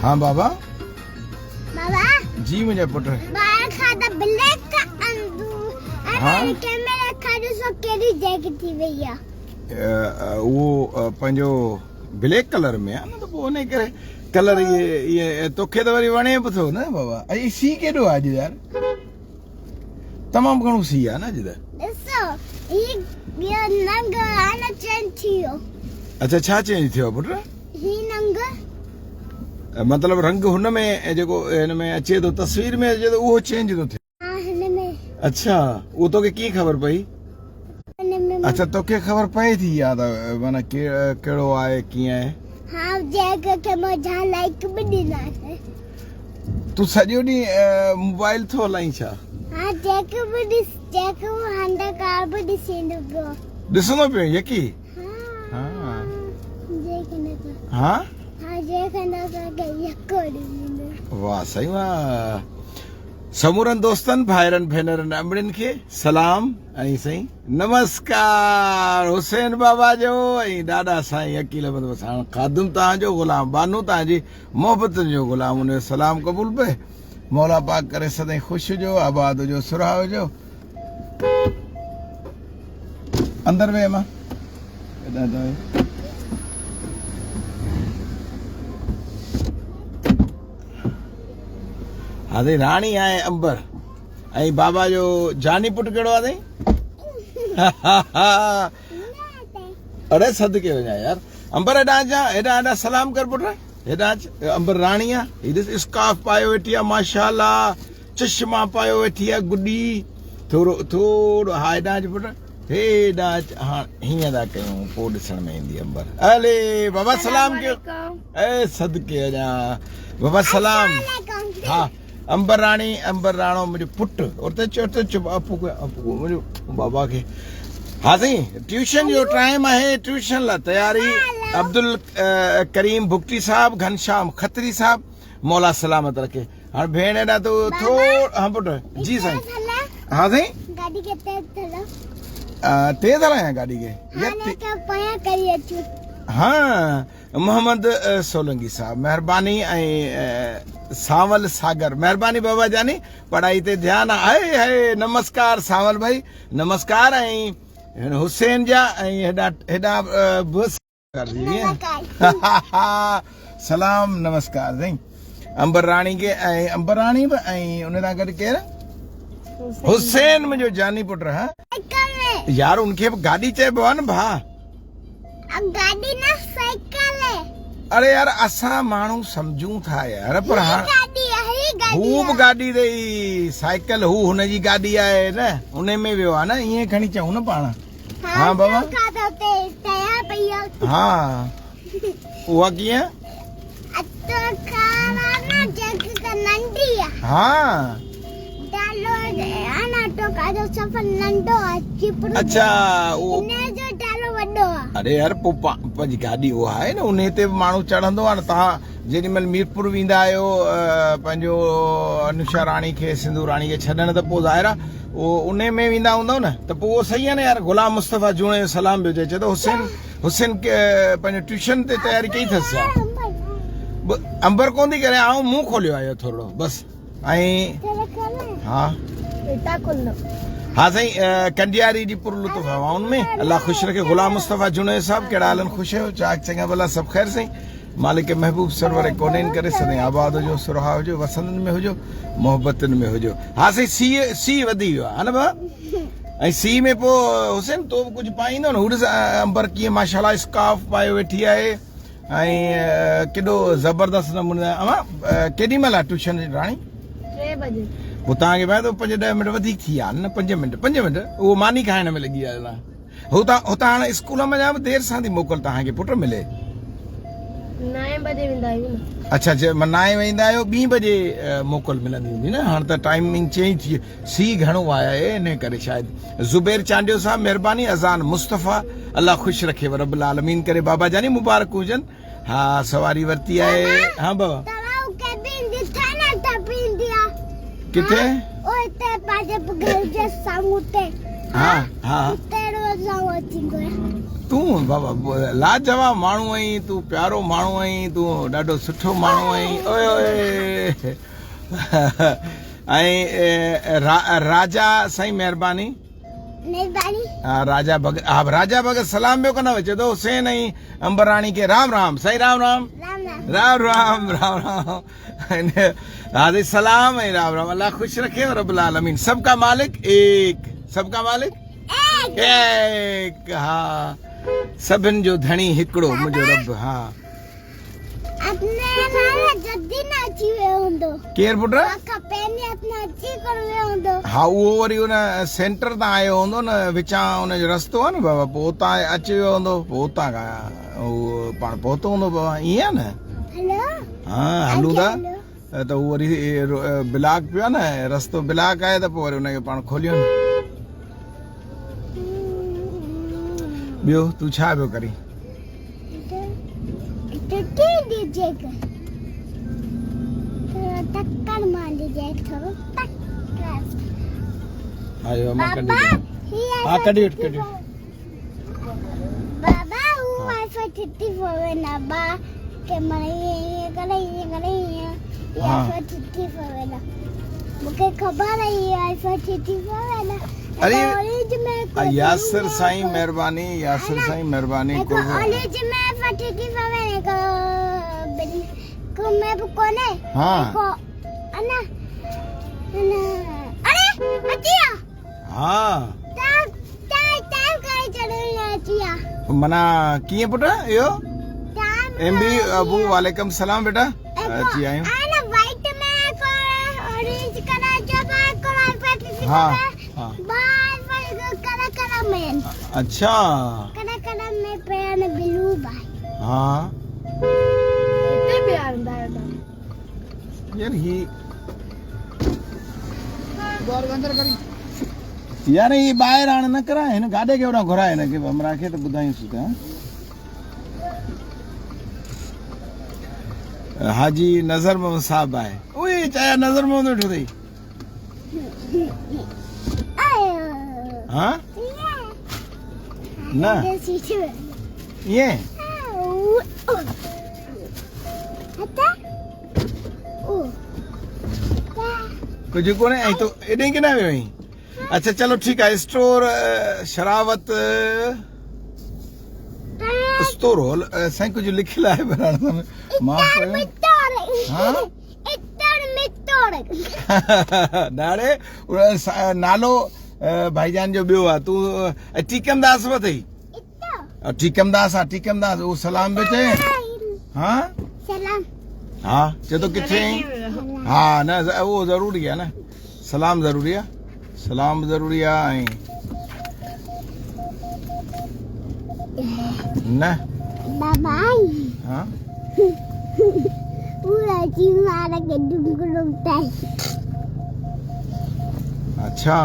हाँ बाबा बाबा जी मुझे पुट बाहर खाता ब्लैक का अंदू हाँ? अरे कैमरा खाने सो केरी जैकेट थी भैया वो पंजो ब्लैक कलर में आहे न त पोइ उन करे कलर ये तोखे त वरी वणे बि थो न बाबा अॼु सी केॾो आहे अॼु यार तमामु घणो सी आहे न अॼु त ॾिसो ये नंग आना चेंज थियो अच्छा छा चेंज थियो पुट ही नंग मतलब रंग हुन में जेको हिन में अचे थो तस्वीर में अचे थो उहो चेंज थो थिए हां हिन में अच्छा उहो तोखे कीअं ख़बर पई हिन में अच्छा तोखे ख़बर पए थी या त माना कहिड़ो आहे कीअं आहे हां जैकेट के मजा लाइक भी ॾिना है तूं सॼो ॾींहुं मोबाइल थो हलाई छा हां जैकेट भी ॾिस जैकेट हंडा कार भी ॾिसंदो पियो ॾिसंदो पियो यकी हां हाँ जैकेट हाँ हां जैकेट का यको ॾिसंदो वाह सही वाह समूरनि दोस्तनि भाइरनि भेनरनि अमड़िन खे सलाम ऐं साईं नमस्कार हुसैन बाबा जो ऐं ॾाढा साईं अकील बंदोबस्त हाणे खादुम तव्हांजो ग़ुलाम बानू तव्हांजी मोहबतनि जो ग़ुलाम उनजो सलाम क़बूल पए मौला पाक करे सदाईं ख़ुशि हुजो आबाद हुजो सुराह हुजो अंदर वेह मां अरे रानी आहे अंबर ऐं बाबा जो जानी पुट कहिड़ो आहे अरे सदके वञा यार अंबर हेॾा अचां हेॾा हेॾा सलाम कर पुट हेॾा अच अंबर रानी आहे हीअ स्कार्फ पायो वेठी आहे माशाल्लाह चश्मा पायो वेठी आहे गुॾी थोरो थोरो हा हेॾा अच पुट हेॾा अच हाणे हीअं था कयूं पोइ ॾिसण में ईंदी अंबर हले बाबा सलाम कयो ए सदके वञा बाबा सलाम हा अंबर राणो मुंहिंजो पुट उते चो बापू मुंहिंजो बाबा खे हा साईं ट्यूशन जो टाइम आहे ट्यूशन लाइ तयारी अब्दुल करीम भुगटी साहब घनश्याम खत्री साहब मौला सलामत रखे हाणे भेण हेॾा तो थोरो हा पुट जी साईं हा साईं गाड़ी के तेज हलायां गाड़ी खे हाँ मोहम्मद सोलंकी साहब मेहरबानी ऐं सावल सागर मेहरबानी बाबा जानी पढ़ाई ते ध्यान आहे हाय नमस्कार सावल भाई नमस्कार ऐं हुसैन जा ऐं हेॾा बस सलाम नमस्कार साईं अंबर राणी खे ऐं अंबर राणी बि ऐं उन सां गॾु केरु हुसैन मुंहिंजो जानी पुट हा यार उनखे बि गाॾी चइबो आहे न भाउ गाड़ी ना साइकिल है अरे यार असां माण्हू सम्झूं था यार पर गाड़ी हू बि गाॾी रही साइकिल हू हुनजी गाॾी आहे न उन में वियो आहे न ईअं खणी चऊं न पाण हाँ बाबा हाँ उहा कीअं हाँ अच्छा अरे यार पंहिंजी गाॾी उहा आहे न उन ते बि माण्हू चढ़ंदो आहे न तव्हां जेॾीमहिल मीरपुर वेंदा आहियो पंहिंजो अनुषा राणी खे सिंधू राणी खे छॾण त पोइ ज़ाहिर आहे उहो उन में वेंदा हूंदव न त पोइ उहो सही आहे न यार गुलाम मुस्तफ़ा जूणे जो सलाम पियो चए थो हुसैन पंहिंजो ट्यूशन ते तयारी कई अथसि अंबर कोन थी करे ऐं मुंहुं खोलियो आहे थोरो बसि ऐं हा हाँ साईं कंडियारी जी पुरलुत्फ हवाउन में अल्लाह ख़ुशि रखे गुलाम मुस्तफ़ा जुने साहब कहिड़ा हालनि ख़ुशि आहियो चाक चङा भला सभु ख़ैर साईं मालिक महबूब सरवर कोन्हनि करे सदाईं आबाद हुजो सुरहा हुजो वसंतनि में हुजो मोहबतनि में हुजो हा साईं सी वधी वियो आहे न भाउ ऐं सी में पोइ हुसैन तो कुझु पाईंदो न हुन अंबर कीअं माशाल्लाह स्कार्फ पायो वेठी आहे ऐं केॾो ज़बरदस्त नमूने अमा केॾी महिल आहे ट्यूशन राणी 3 बजे पोइ तव्हांखे भाई 5-10 मिंट वधीक थी विया न 5 मिंट उहो मानी खाइण में लॻी विया हुतां हाणे स्कूल में जाम देरि सां थी मोकल तव्हांखे पुट मिले 9 बजे वेंदा आहियूं न अच्छा 9 वेंदा आहियो 2 बजे मोकल मिलंदी हूंदी न हाणे त टाइमिंग चेंज थी सी घणो आया आहे इन करे शायदि ज़ुबैर चांडियो साहब महिरबानी अज़ान मुस्तफ़ा अल्लाह ख़ुशि रखे रब्बुल आलमीन करे बाबा जानी मुबारक हुजनि हा सवारी वरिती आहे हा बाबा किथे ओते पाजे घर जे सामने हाँ हाँ तेरो जाओ चिंगो तूं बाबा लाजवाब माण्हू आहीं, तूं प्यारो माण्हू आहीं, तूं ॾाढो सुठो माण्हू आहीं। ओए ओए ऐं राजा साईं महिरबानी। मेहरबानी। राजा भगत, हा राजा भगत सलाम पियो कंदव, चए थो हुसैन ऐं अंबराणी खे राम राम। साईं राम राम। राम राम राम। राम राम राम। हाज़िर सलाम ऐं राम राम। अल्लाह खुश रखे रब्बुल आलमीन। सबका मालिक एक, सबका मालिक एक। हा सभिनि जो धणी हिकिड़ो मुंहिंजो रब। हा अपने नाला जल्दी ना अची वियो हूंदो। केरु पुट? खपे ने अपना अची कर वियो हूंदो। हा उहो वरी उन सेंटर तां आयो हूंदो न, विचां उनजो रस्तो आहे न बाबा, पोइ उतां अची वियो हूंदो, पोइ उतां खां उहो पाण पहुतो हूंदो बाबा, ईअं आहे न। हेलो। हा हलूं था त उहो वरी ब्लॉक पियो आहे न, रस्तो ब्लॉक आहे त पोइ वरी उनखे पाण खोलियो न। ॿियो तूं छा पियो करी? टुटी दीजिए थोड़ा टक्कर मार दीजिए, थोड़ा टक्कर। आयो मां कढी बाबा हा कढी वठ कढी। बाबा वो वाईफाई 34 है ना बा के मरे ये करे हाँ। वाईफाई 34 है ना मुझे खबर है ये वाईफाई 34 है ना। अरे कॉलेज में यासिर साईं महिरबानी, यासिर साईं महिरबानी। कॉलेज में वाईफाई 34 है को मैं कोने हाँ अन्ना अरे अतिया हाँ टाइम करे चलो अतिया मना कीअं पुट इहो? एमबी अबू वालेकुम सलाम बेटा। अची आयूं। आना वाइट में को ऑरेंज कलर जो बाय कलर पे हाँ हाँ बाय कलर में अच्छा कलर में पेन ब्लू बाय। हाँ इतने प्यार अंदर यार ही द्वार अंदर करी यार ये ॿाहिरि हाणे न कराए हिन गाॾे खे होॾां घुराए हिनखे हमरा खे त ॿुधायूंसि त। हाजी नज़र मोहम्मद साहब आहे। उहे चाहे नज़र मोहम्मद वेठो अथई। हाँ न ईअं कुझु कोन्हे। ऐं तूं एॾे किॾा वियो आहीं? अच्छा चलो ठीकु आहे। स्टोर शरावत स्टोर हॉल साईं कुझु लिखियलु आहे पर माफ़ कयो। हाँ नाले नालो भाईजान जो ॿियो आहे। तूं टीकमदास अथई? टीकमदास आहे टीकमदास। उहो सलाम पियो चए। हाँ सलाम। हा चए थो किथे आहीं? हा न उहो ज़रूरी आहे न, सलाम ज़रूरी आहे, सलाम ज़रूरी आहे। ऐं न बाबा हाँ पूरा जी मारा के डुंगुरता है। अच्छा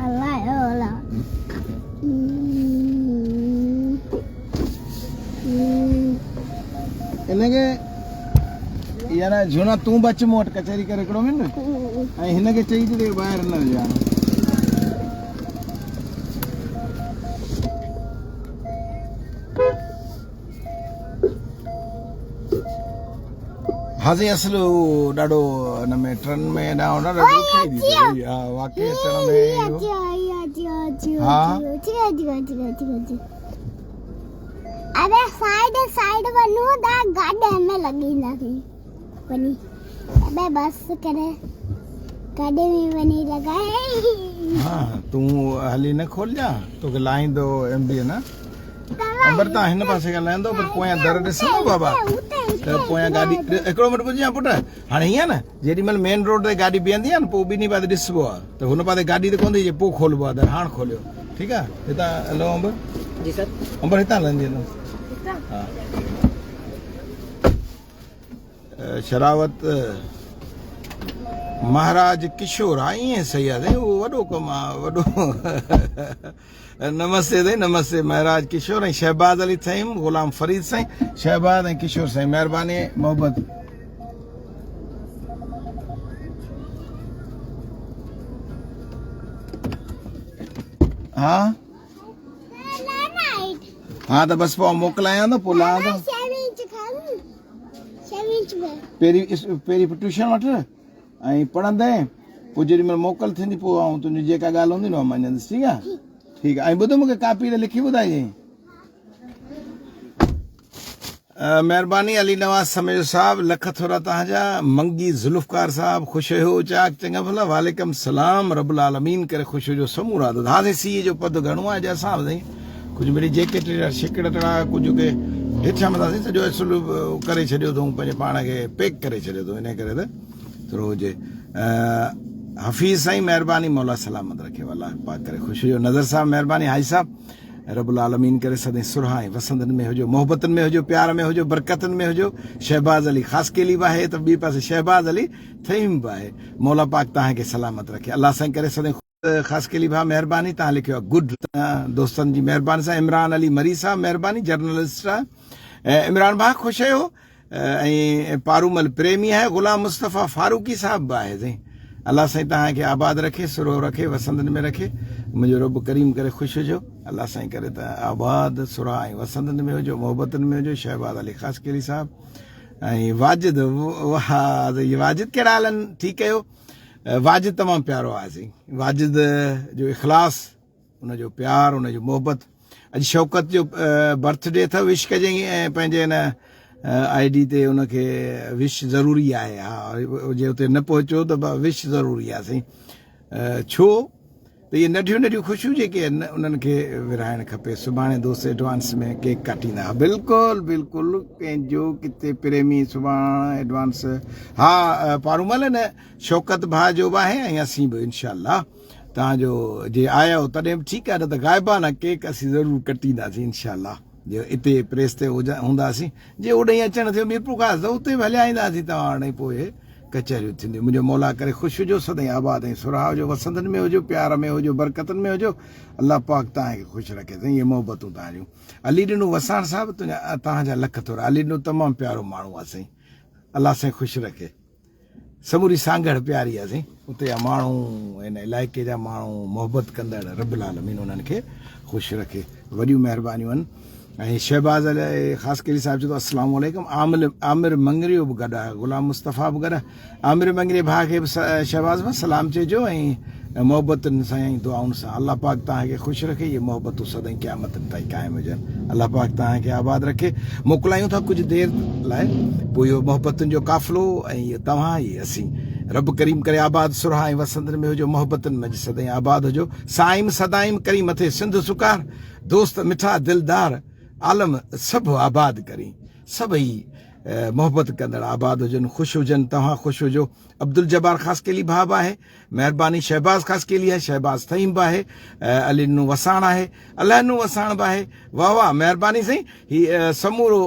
अल्लाह अल्लाह इनखे यार झूना तूं बच मूं वटि कचहरी करे हिकिड़ो मिनट ऐं हिनखे चई छॾे ॿाहिरि न विझान। हाज़ी असल ॾाढो हिन में ट्रेन में ॾाढो ॾुखियाई थी थिए। हा वाकई अचण में हाँ अरे साइड बनू दा गाड़ी में लगी लगी बनी। अबे बस करे गाड़ी में बनी लगाए। हाँ तूं हली न खोल जा तोखे लाहींदो एमबी न अंबर तां हिन पासे खां लहंदो पर पोयां दर ॾिसंदो बाबा त पोयां गाॾी हिकिड़ो मिंट ॿुधां पुट। हाणे हीअं न जेॾीमहिल मेन रोड ते गाॾी बीहंदी आहे न पोइ ॿिन्ही पासे ॾिसबो आहे त हुन पासे गाॾी त कोन थी पोइ खोलबो आहे दर। हाणे खोलियो ठीकु आहे। हितां हलो अंबर जी सर अंबर हितां लहंदी हलो। हा शरावत महाराज किशोर आहे ईअं सही आहे उहो वॾो कमु आहे वॾो। नमस्ते साईं नमस्ते महाराज किशोर ऐं शहबाज अली साईं ग़ुलाम फरीद साईं शहबाज ऐं किशोर साईं महिरबानी मोहबत। हा हाँ त बस पोइ मोकिलायां थो पोइ लाहां थो सेविंच खान सेविंच में पहिरीं ट्यूशन वठ ऐं पढ़ंदे पोइ जेॾी महिल मोकल थींदी पोइ ऐं तुंहिंजी जेका ॻाल्हि हूंदी न उहा मञंदुसि ठीकु आहे ठीकु आहे ऐं ॿुधो मूंखे कापी ते लिखी ॿुधाइजांइ महिरबानी अली नवाज़ समेर साहब लख थोरा तव्हांजा मंगी ज़ुल्फ़कार साहब ख़ुशि हुयो चाक चङा भला वालेकुम सलाम रब्बुल आलमीन करे ख़ुशि हुजो समूरा दादे सीए जो पद घणो आहे अॼु असां ॿुधाई कुझु मिड़ी जेकेट शिकड़तड़ा कुझु के हेठियां मथां सॼो असुल करे छॾियो अथऊं पंहिंजे पाण खे पैक करे छॾियो अथऊं इन करे त थोरो हुजे हफ़ीज़ साईं महिरबानी मौला सलामत रखे अलाह पाक करे ख़ुशि हुजो नज़र साहब महिरबानी हाई साहब रब्बुल आलमीन करे सदाईं सुरहा ऐं वसंदनि में हुजो मोहबतनि में हुजो प्यार में हुजो बरकतनि में हुजो शहबाज़ अली ख़ासि केली बि आहे त ॿी पासे शहबाज़ अली थईम बि आहे मौला पाक तव्हांखे सलामत रखे अलाह साईं करे सदाईं ख़ासि केली भाउ महिरबानी तव्हां लिखियो आहे गुड दोस्तनि जी महिरबानी सां इमरान अली मरी साहब महिरबानी जर्नलिस्ट आहे ऐं इमरान भाउ ख़ुशि हुयो ऐं पारूमल प्रेमी आहे ग़ुलाम मुस्तफ़ा फारूकी साहब बि आहे साईं अलाह साईं तव्हांखे आबाद रखे सुरो रखे वसंदनि में रखे मुंहिंजो रब करीम करे ख़ुशि हुजो अलाह साईं करे त आबाद सुरा ऐं वसंदनि में हुजो मोहबतनि में हुजो शहबाज़ अली ख़ासि केली साहब ऐं वाजिद वाह वाजिद कहिड़ा हाल आहिनि ठीकु कयो वाजिद तमामु प्यारो आहे साईं वाजिद जो इख़लास उनजो प्यार उनजो मोहबत अॼु शौकत जो बर्थडे अथव विश कजांइ ऐं पंहिंजे हिन ID ते उनखे विश ज़रूरी आहे हा जे उते न पहुचो त विश ज़रूरी आहे साईं छो त इहे नंढियूं नंढियूं ख़ुशियूं जेके आहिनि उन्हनि खे विरहाइणु खपे सुभाणे दोस्त एडवांस में केक काटींदा बिल्कुलु बिल्कुलु कंहिंजो किथे प्रेमी सुभाणे एडवांस हा पारूमल न शौकत भाउ जो बि आहे ऐं असीं बि इनशाअल्लाह तव्हांजो जे आया हो तॾहिं बि ठीकु आहे न त गाइबाना केक असीं ज़रूरु कटींदासीं इनशाअल्लाह जो हिते प्रेस ते हूंदासीं जे ओॾांहुं अचणु थियो मीरपुर खां त उते बि हलिया ईंदासीं तव्हां हाणे पोइ कचहरियूं थींदियूं मुंहिंजो मौला करे ख़ुशि हुजो सदाईं आबाद ऐं सुरा हुजो वसंदनि में हुजो प्यार में हुजो बरकतनि में हुजो अलाह पाक तव्हांखे ख़ुशि रखे साईं इहे मोहबतूं तव्हांजूं अली ॾिनू वसाण साहिबु तव्हांजा लख थोरा अली ॾिनू तमामु प्यारो माण्हू आहे साईं अलाह साईं ख़ुशि रखे समूरी सांगड़ प्यारी आहे साईं उते जा माण्हू हिन इलाइक़े जा माण्हू मोहबत कंदड़ रब्बुल आलमीन उन्हनि खे ख़ुशि रखे वॾियूं महिरबानियूं आहिनि ऐं शहबाज़ अली ख़ासि केली साहिब चयो अस्सलाम वालेकुम आमिर मंगरियो बि गॾु आहे ग़ुलाम मुस्तफ़ा बि गॾु आहे आमिर मंगरी भाउ खे बि शहबाज़ भाउ सलाम चइजो ऐं मोहबतनि सां ऐं दुआउनि सां अलाह पाक तव्हांखे ख़ुशि रखे इहे मोहबतूं सदाईं क़यामतनि ताईं क़ाइमु हुजनि अलाह पाक तव्हांखे आबाद रखे मोकिलायूं था कुझु देरि लाइ पोइ इहो मोहबतुनि जो क़ाफ़िलो ऐं इहे तव्हां इहे असीं रब करीम करे आबाद सुरहा ऐं वसंदनि में हुजो मोहबतनि में सदाईं आबाद हुजो साइम सदाइम करी मथे सिंध सुकार दोस्त मिठा दिलदार आलम सभु आबाद करी सभई मोहबत कंदड़ आबाद हुजनि ख़ुशि हुजनि तव्हां ख़ुशि हुजो अब्दुल जब्बार ख़ासि केली भाउ बि आहे महिरबानी शहबाज़ ख़ासि केली आहे शहबाज़ तईम बि आहे अली नू वसाण आहे अलाह नू वसाण बि आहे वाह वाह महिरबानी साईं हीअ समूरो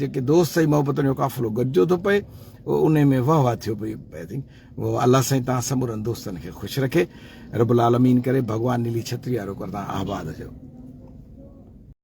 जेके दोस्त ऐं मोहबतुनि जो क़ाफ़िलो गॾिजो थो पए उन में वाह वाह थियो पए साईं अलाह साईं तव्हां समूरनि दोस्तनि खे ख़ुशि रखे रब्बुल आलमीन करे भॻवान नीली छत्री वारो कर तव्हां आबाद हुजो